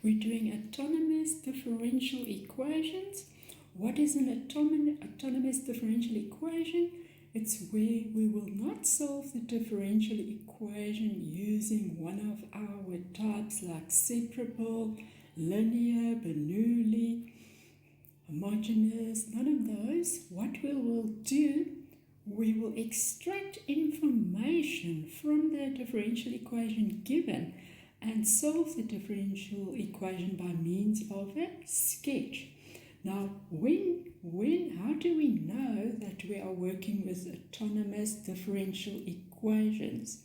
We're doing autonomous differential equations. What is an autonomous differential equation? It's where we will not solve the differential equation using one of our types like separable, linear, Bernoulli, homogeneous, none of those. What we will do, we will extract information from the differential equation given and solve the differential equation by means of a sketch. Now, how do we know that we are working with autonomous differential equations?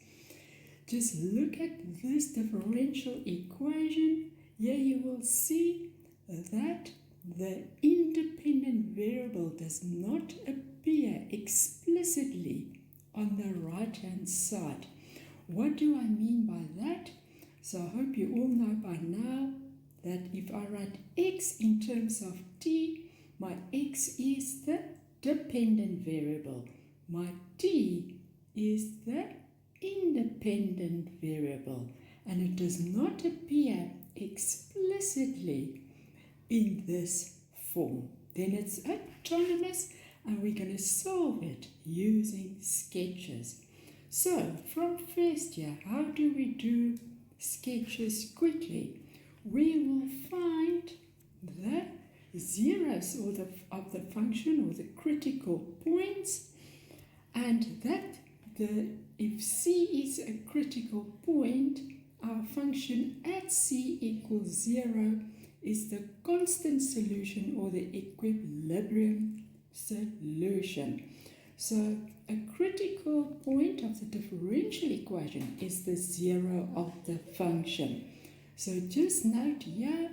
Just look at this differential equation. Here you will see that the independent variable does not appear explicitly on the right-hand side. What do I mean by that? So I hope you all know by now that if I write x in terms of t, my x is the dependent variable. My t is the independent variable. And it does not appear explicitly in this form. Then it's autonomous and we're going to solve it using sketches. So from first year, how do we do sketches quickly? We will find the zeros of the function or the critical points, and that if c is a critical point, our function at c equals 0 is the constant solution or the equilibrium solution. So a critical point of the differential equation is the 0 of the function. So just note here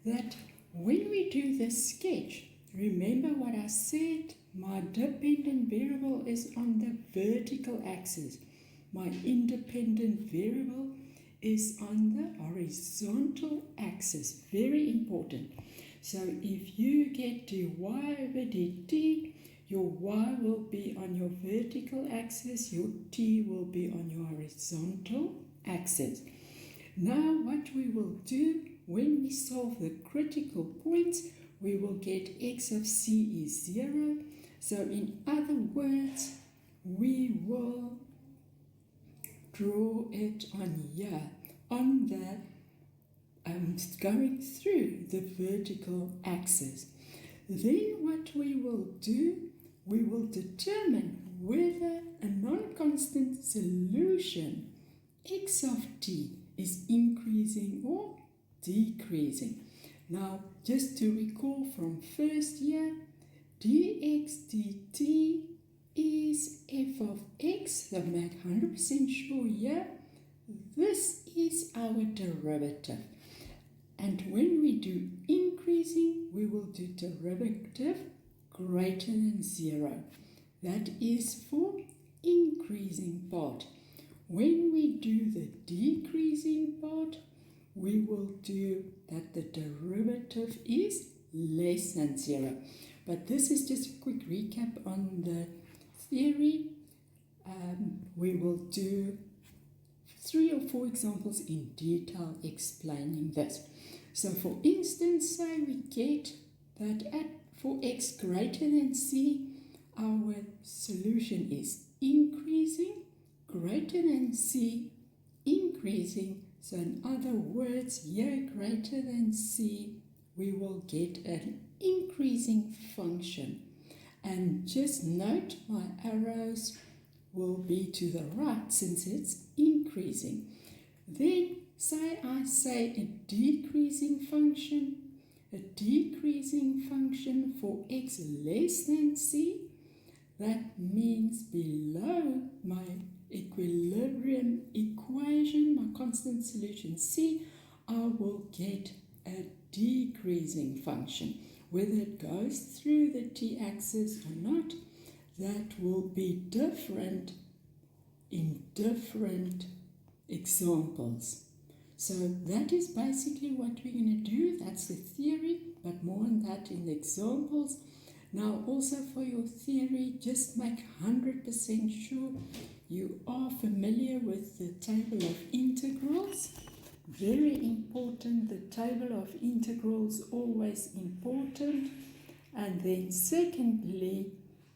that when we do the sketch, remember what I said, my dependent variable is on the vertical axis. My independent variable is on the horizontal axis. Very important. So if you get dy over dt, your y will be on your vertical axis, your t will be on your horizontal axis. Now what we will do when we solve the critical points, we will get x of c is 0. So in other words, we will draw it on here, on the going through the vertical axis. Then what we will do, we will determine whether a non-constant solution x of t is increasing or decreasing. Now, just to recall from first year, dx dt is f of x, so make 100% sure here, this is our derivative. And when we do increasing, we will do derivative greater than 0. That is for increasing part. When we do the decreasing part, we will do that the derivative is less than 0. But this is just a quick recap on the theory. We will do 3 or 4 examples in detail explaining this. So for instance, say we get that for x greater than c, our solution is increasing, greater than c, increasing. So in other words, here greater than c, we will get an increasing function. And just note my arrows will be to the right since it's increasing. Then I say a decreasing function for x less than c. That means below my equilibrium equation, my constant solution c, I will get a decreasing function. Whether it goes through the t-axis or not, that will be different in different examples. So that is basically what we're going to do. That's the theory, but more on that in the examples. Now also for your theory, just make 100% sure you are familiar with the table of integrals. very important. The table of integrals always important. And then secondly,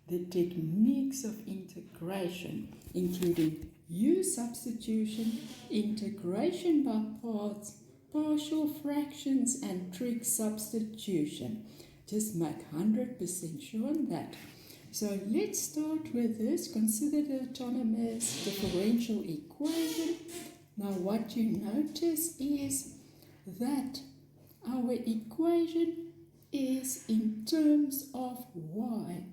the techniques of integration, including U substitution, integration by parts, partial fractions, and trig substitution. Just make 100% sure on that. So let's start with this. Consider the autonomous differential equation. Now what you notice is that our equation is in terms of y.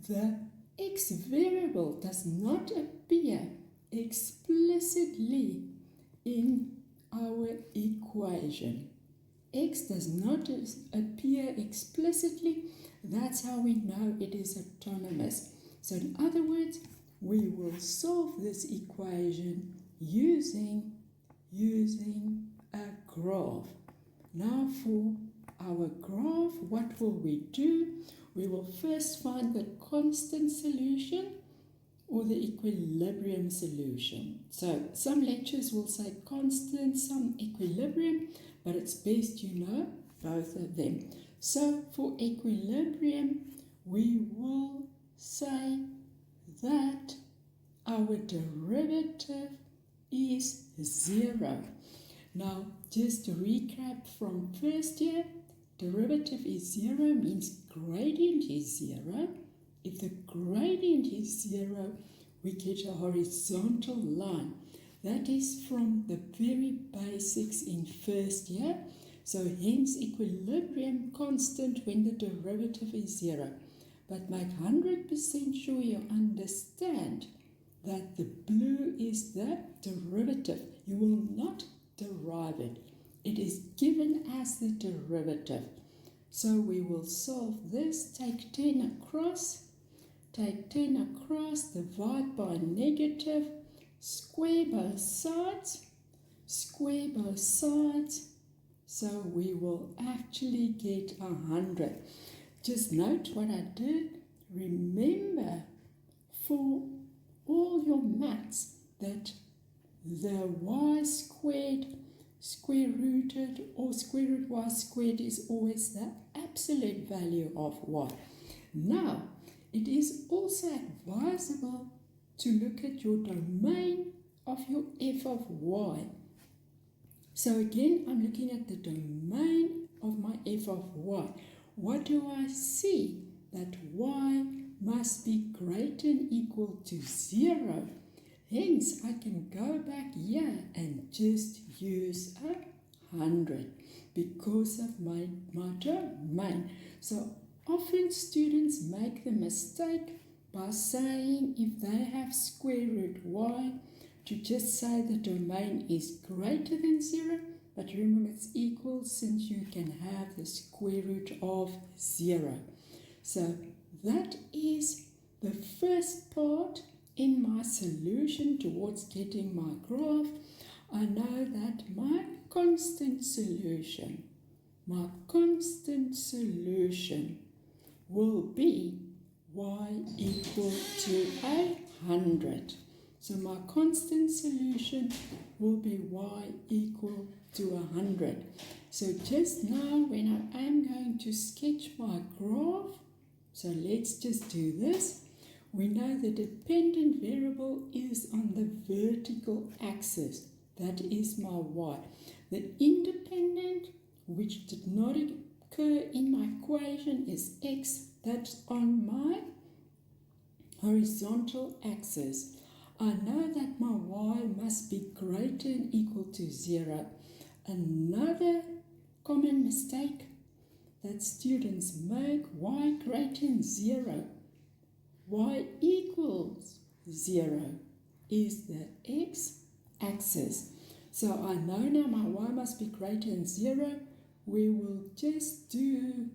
The x variable does not appear explicitly in our equation. X does not appear explicitly. That's how we know it is autonomous. So in other words, we will solve this equation using a graph. Now for our graph, what will we do? We will first find the constant solution or the equilibrium solution. So some lectures will say constant, some equilibrium, but it's best you know both of them. So for equilibrium, we will say that our derivative is 0. Now, just to recap from first year, derivative is 0 means gradient is 0. If the gradient is 0, we get a horizontal line. That is from the very basics in first year. So hence equilibrium constant when the derivative is 0. But make 100% sure you understand that the blue is the derivative. You will not derive it. It is given as the derivative. So we will solve this. Take 10 across. Take 10 across. Divide by negative. Square both sides. Square both sides. So we will actually get 100. Just note what I did. Remember, for all your maths, that the y squared, square rooted, or square root y squared is always the absolute value of y. Now, it is also advisable to look at your domain of your f of y. So again, I'm looking at the domain of my f of y. What do I see? That y must be greater than equal to 0. Hence, I can go back here and just use 100 because of my domain. So often students make the mistake by saying if they have square root y, to just say the domain is greater than 0, but remember it's equal since you can have the square root of 0. So that is the first part in my solution towards getting my graph. I know that my constant solution will be y equal to 100. So my constant solution will be y equal to 100. So just now when I am going to sketch my graph, so let's just do this. We know the dependent variable is on the vertical axis. That is my y. The independent, which did not occur in my equation, is x. That's on my horizontal axis. I know that my y must be greater than equal to 0. Another common mistake that students make, y greater than 0, y equals 0 is the x-axis. So I know now my y must be greater than 0. We will just do,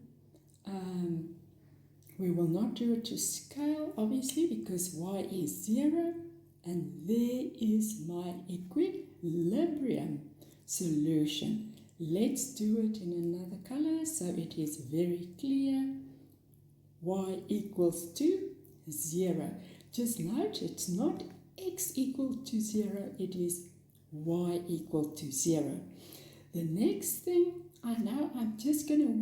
we will not do it to scale, obviously, because y is 0. And there is my equilibrium solution. Let's do it in another color so it is very clear. Y equals to 0. Just note it's not x equal to 0, it is y equal to 0. The next thing, I'm just going to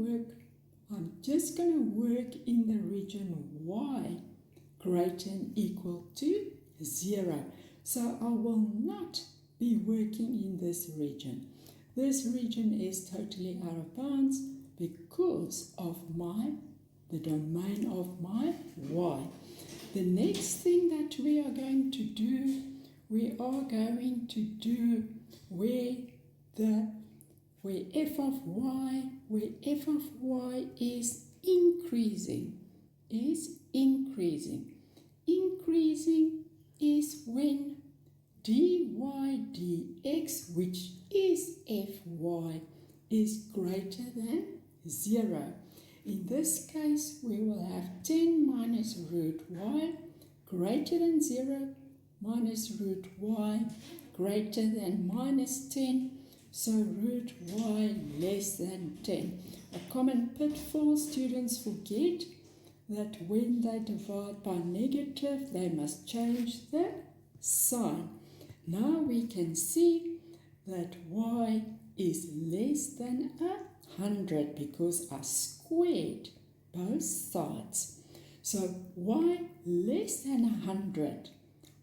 work in the region y greater than equal to 0. So I will not be working in this region. This region is totally out of bounds because of the domain of my y. The next thing that we are going to do, where f of y is increasing. Increasing is when dy dx, which is fy, is greater than 0. In this case, we will have 10 minus root y greater than 0 minus root y greater than minus 10. So root y less than 10. A common pitfall students forget that when they divide by negative, they must change the sign. Now we can see that y is less than 100 because I squared both sides. So y less than 100,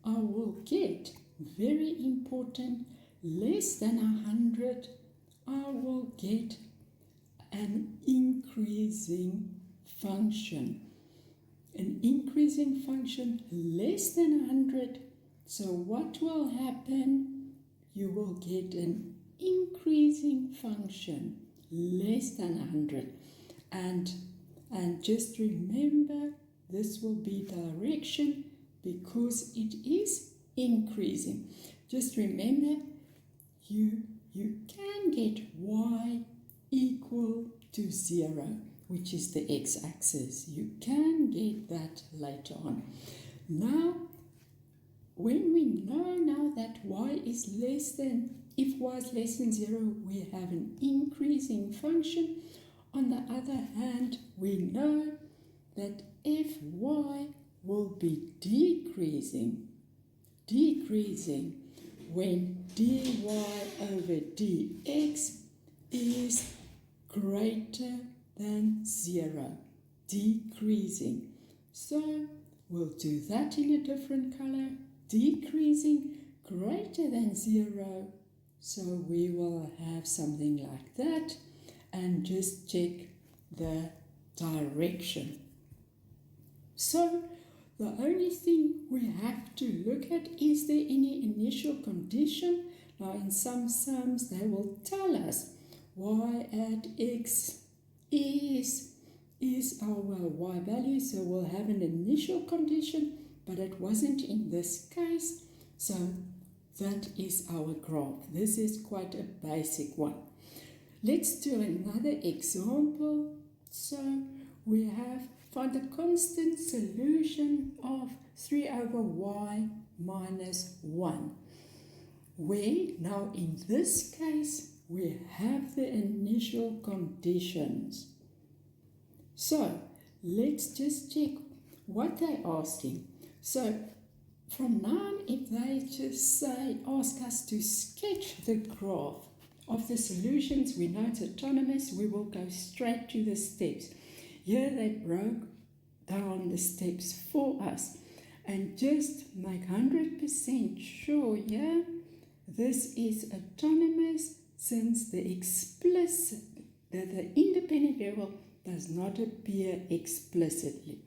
I will get, very important, less than 100, I will get an increasing function. An increasing function less than 100. So what will happen? You will get an increasing function less than 100. And just remember, this will be direction because it is increasing. Just remember, you can get y equal to 0, which is the x-axis. You can get that later on. Now, when we know now that if y is less than 0, we have an increasing function. On the other hand, we know that fy will be decreasing when dy over dx is greater than 0, decreasing. So we'll do that in a different color, decreasing greater than 0. So we will have something like that, and just check the direction. So the only thing we have to look at, is there any initial condition? Now in some sums they will tell us y at x is our y value, so we'll have an initial condition, but it wasn't in this case, so that is our graph. This is quite a basic one. Let's do another example. So we have find the constant solution of 3 over y minus 1, where now in this case we have the initial conditions. So let's just check what they're asking. So from now on, if they just ask us to sketch the graph of the solutions, we know it's autonomous, we will go straight to the steps. Here they broke down the steps for us, and just make 100% sure here this is autonomous, since the independent variable does not appear explicitly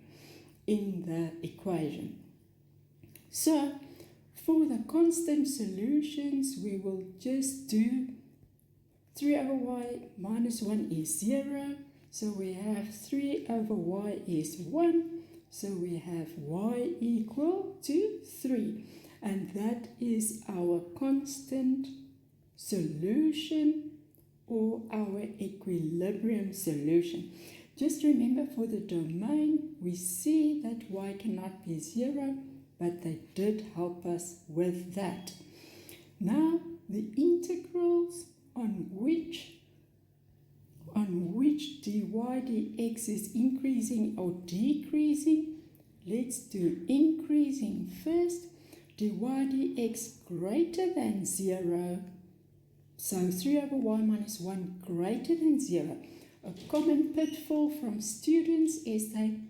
in the equation. So for the constant solutions, we will just do 3 over y minus 1 is 0. So we have 3 over y is 1. So we have y equal to 3. And that is our constant solution, or our equilibrium solution. Just remember, for the domain, we see that y cannot be 0, but they did help us with that. Now, the integrals on which dy dx is increasing or decreasing, let's do increasing first. Dy dx greater than 0, So 3 over y minus 1 greater than 0. A common pitfall from students is they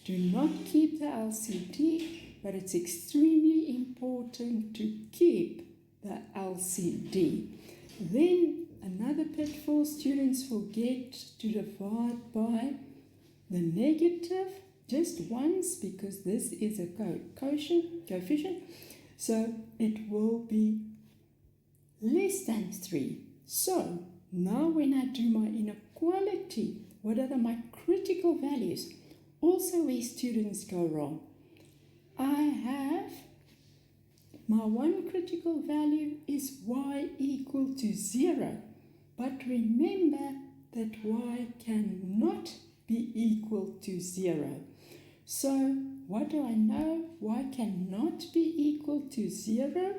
do not keep the LCD, but it's extremely important to keep the LCD. Then another pitfall, students forget to divide by the negative just once because this is a coefficient, so it will be less than 3. So now when I do my inequality, what are my critical values? Also where students go wrong. I have my one critical value is y equal to 0. But remember that y cannot be equal to 0. So what do I know? Y cannot be equal to 0.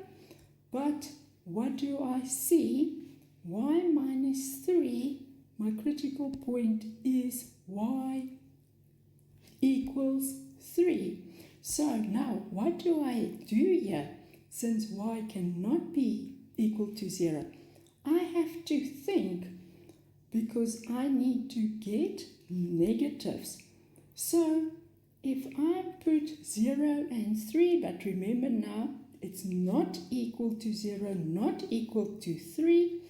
But what do I see? Y minus 3, my critical point is y equals 3. So now what do I do here? Since y cannot be equal to 0, I have to think because I need to get negatives. So if I put 0 and 3, but remember now it's not equal to 0, not equal to 3,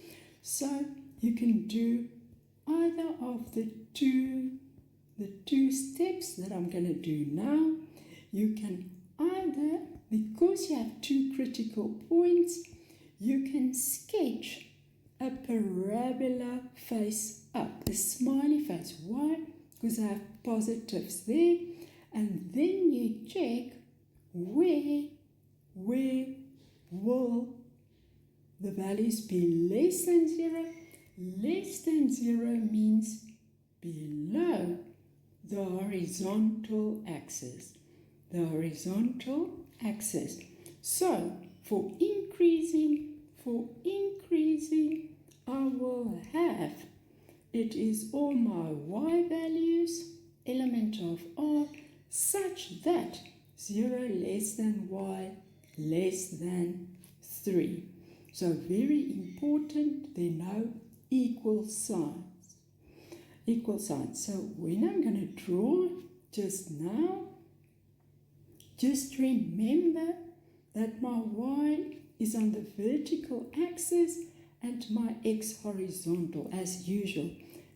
so you can do either of the two steps that I'm going to do now. You can either, because you have two critical points, you can sketch a parabola face up, a smiley face. Why? Because I have positives there. And then you check where will the values be less than 0? Less than 0 means below the horizontal axis. The horizontal axis. So for increasing, I will have, it is all my y values, element of r, such that 0 less than y less than 3. So very important, there are no equal signs. So when I'm going to draw just now, just remember that my y is on the vertical axis and my x horizontal as usual.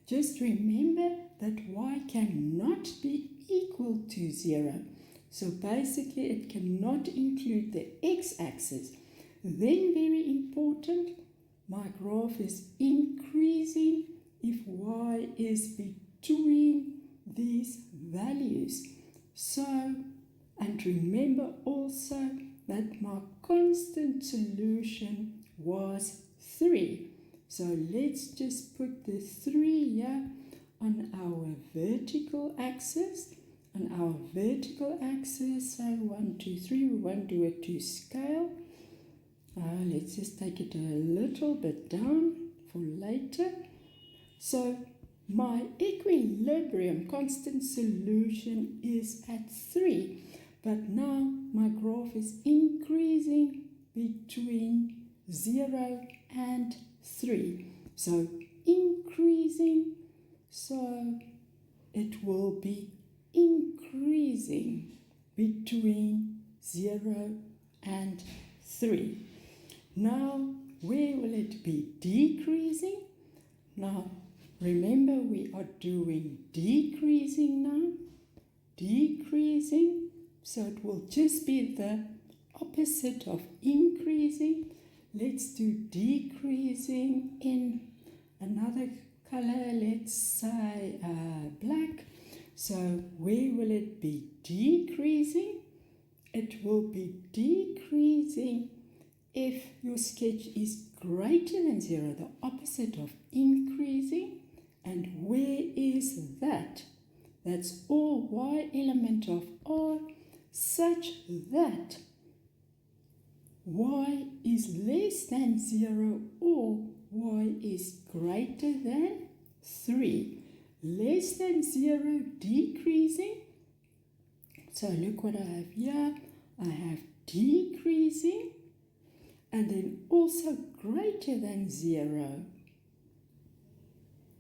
Just remember that y cannot be equal to 0. So basically it cannot include the x-axis. Then very important, my graph is increasing if y is between these values. So, and remember also that my constant solution was 3. So let's just put the 3 here on our vertical axis. On our vertical axis, so 1, 2, 3, we won't do it to scale. Let's just take it a little bit down for later. So my equilibrium constant solution is at 3. But now my graph is increasing between 0 and 3. So increasing, so it will be increasing between 0 and 3. Now, where will it be decreasing? Now, remember we are doing decreasing now. Decreasing, so it will just be the opposite of increasing. Let's do decreasing in another color, let's say black. So where will it be decreasing? It will be decreasing if your sketch is greater than 0, the opposite of increasing. And where is that? That's all y element of r such that y is less than 0 or y is greater than 3. Less than 0 decreasing. So look what I have here. I have decreasing. and then also greater than 0,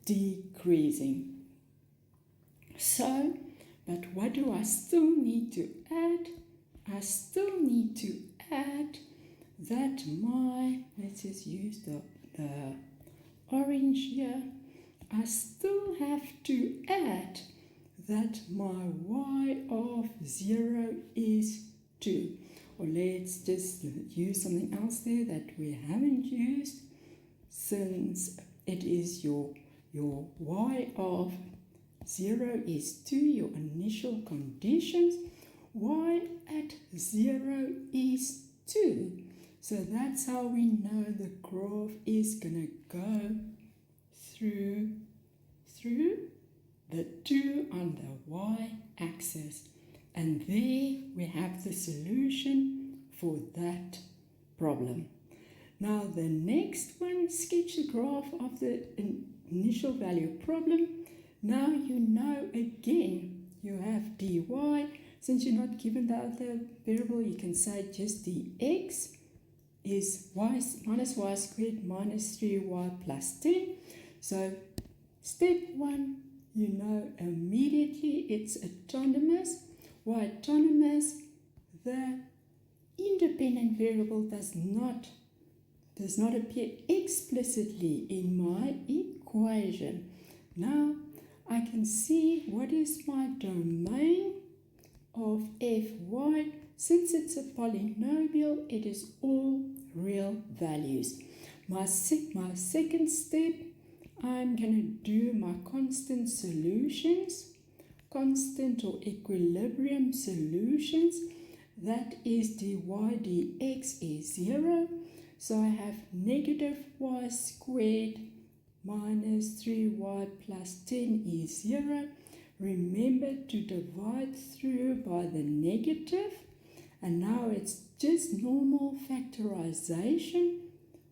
decreasing. So, but what do I still need to add? I still need to add that let's just use the orange here. I still have to add that my y of 0 is 2. Or let's just use something else there that we haven't used, since it is your y of 0 is 2, your initial conditions. Y at 0 is 2. So that's how we know the graph is going to go through the 2 on the y-axis. And there we have the solution for that problem. Now the next one, sketch the graph of the initial value problem. Now you know again you have dy. Since you're not given the other variable, you can say just dx is y minus y squared minus 3y plus 10. So step 1, you know immediately it's autonomous. Why autonomous? The independent variable does not appear explicitly in my equation. Now I can see what is my domain of fy. Since it's a polynomial, it is all real values. My second step, I'm going to do my constant solutions, constant or equilibrium solutions. That is dy dx is 0. So I have negative y squared minus 3y plus 10 is 0. Remember to divide through by the negative. And now it's just normal factorization,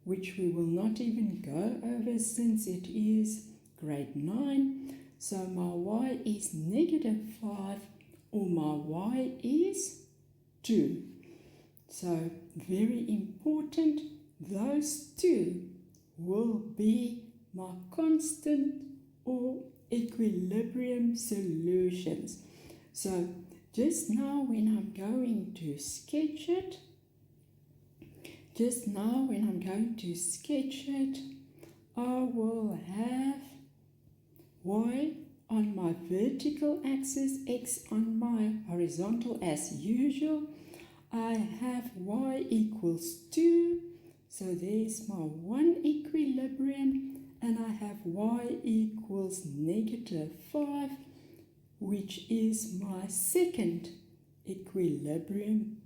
which we will not even go over since it is grade 9. So my y is negative 5, or my y is 2. So very important, those two will be my constant or equilibrium solutions. So just now when I'm going to sketch it, I will have y on my vertical axis, x on my horizontal as usual. I have y equals 2, so there's my one equilibrium, and I have y equals negative 5, which is my second equilibrium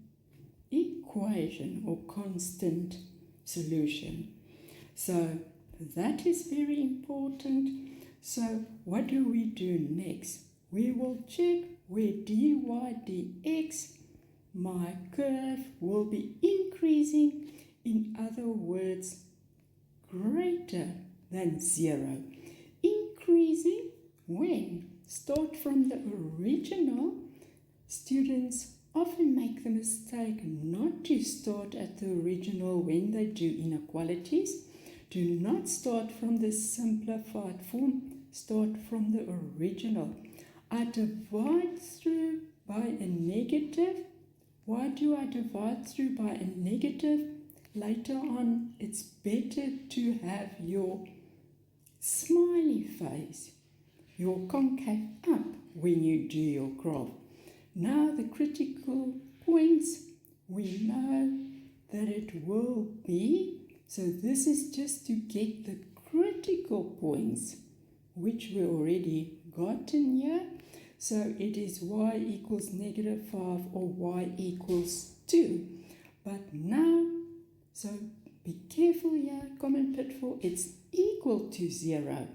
equation or constant solution. So that is very important. So what do we do next? We will check where dy dx, my curve, will be increasing. In other words, greater than 0. Increasing when? Start from the original. Students often make the mistake not to start at the original when they do inequalities. Do not start from the simplified form. Start from the original. I divide through by a negative. Why do I divide through by a negative? Later on, it's better to have your smiley face, your concave up when you do your graph. Now the critical points, we know that it will be, so this is just to get the critical points, which we already gotten here. So it is y equals negative 5 or y equals 2. But now, so be careful here, common pitfall, it's equal to 0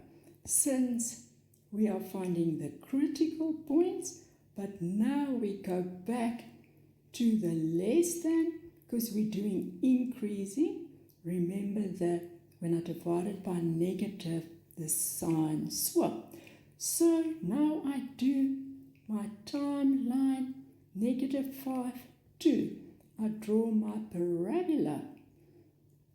since we are finding the critical points, but now we go back to the less than because we're doing increasing. Remember that when I divided by negative, the sign swap. So now I do my timeline, negative 5, 2. I draw my parabola.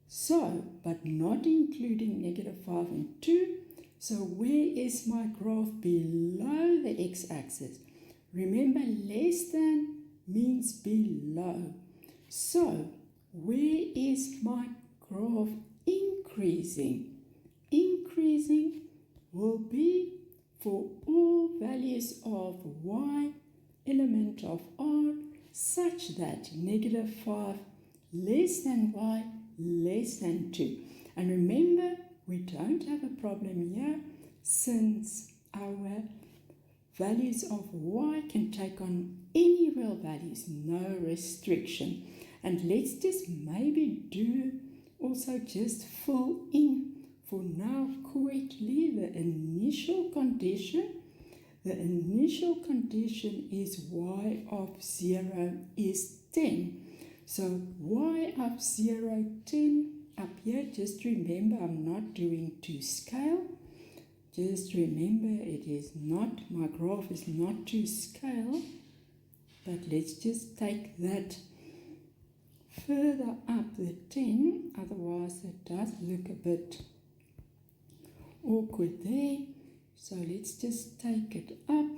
So, but not including negative 5 and 2. So where is my graph below the x-axis? Remember, less than means below. So where is my graph increasing? Increasing will be for all values of y element of r such that negative 5 less than y less than 2. And remember, we don't have a problem here since our values of y can take on any real values, no restriction. And let's just maybe do also just fill in for now quickly the initial condition. The initial condition is y of 0 is 10. So y of 0, 10, up here, just remember I'm not doing to scale. Just remember it is not, my graph is not to scale. But let's just take that further up the 10, otherwise it does look a bit awkward there. So let's just take it up.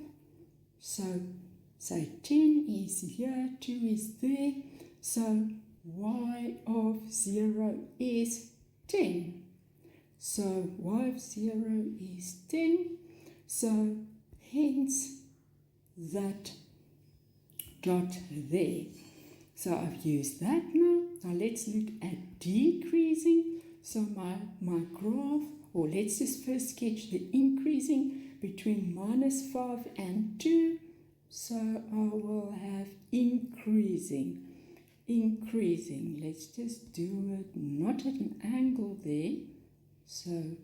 So say 10 is here, 2 is there. So y of 0 is 10. So y of 0 is 10. So hence that dot there. So I've used that now. Now let's look at decreasing. So my graph, or let's just first sketch the increasing between minus 5 and 2. So I will have increasing. Increasing. Let's just do it not at an angle there. So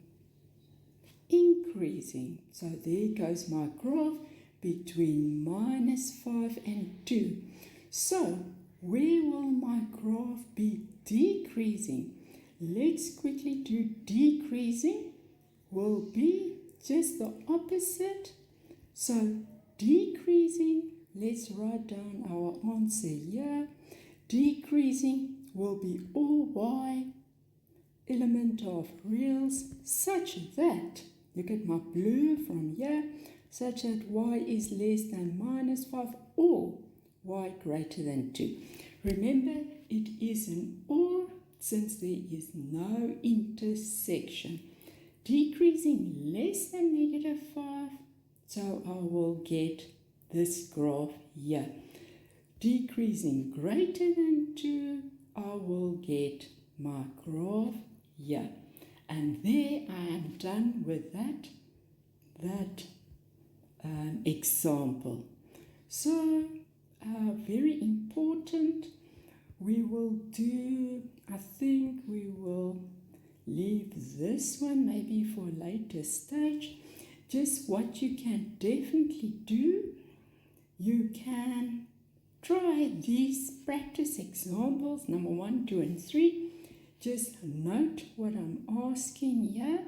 increasing. So there goes my graph between minus 5 and 2. So where will my graph be decreasing? Let's quickly do decreasing. Will be just the opposite. So decreasing, let's write down our answer here. Decreasing will be all y element of reals such that, look at my blue from here, such that y is less than minus 5 or y greater than 2. Remember, it is an or since there is no intersection. Decreasing less than negative 5, so I will get this graph here. Decreasing greater than 2, I will get my graph here. And there I am done with that example. So, very important, we will do, I think we will leave this one maybe for a later stage. Just what you can definitely do, you can try these practice examples, number 1, 2, and 3. Just note what I'm asking here.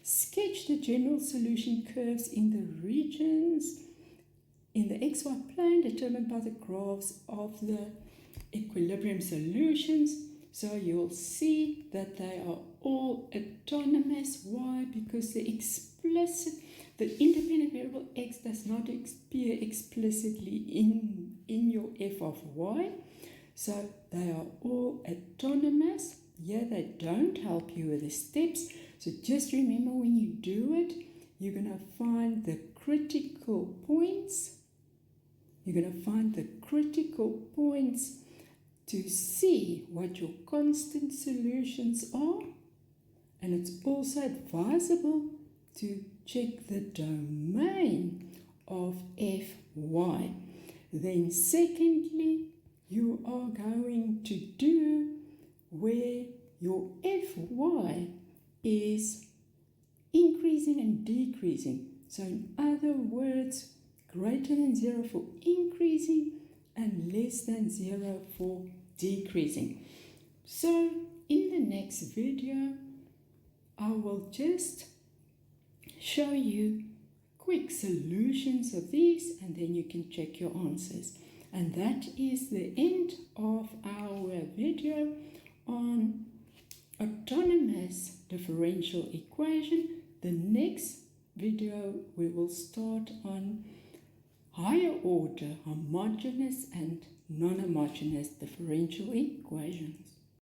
Sketch the general solution curves in the regions in the xy plane determined by the graphs of the equilibrium solutions. So you'll see that they are all autonomous. Why? Because the independent variable x does not appear explicitly in your f of y. So they are all autonomous. Here they don't help you with the steps. So just remember when you do it, you're going to find the critical points. You're going to find the critical points to see what your constant solutions are. And it's also advisable to check the domain of fy. Then secondly, you are going to do where your fy is increasing and decreasing. So in other words, greater than 0 for increasing and less than 0 for decreasing. So in the next video, I will just show you quick solutions of these and then you can check your answers. And that is the end of our video on autonomous differential equation. The next video we will start on higher order homogeneous and non-homogeneous differential equations.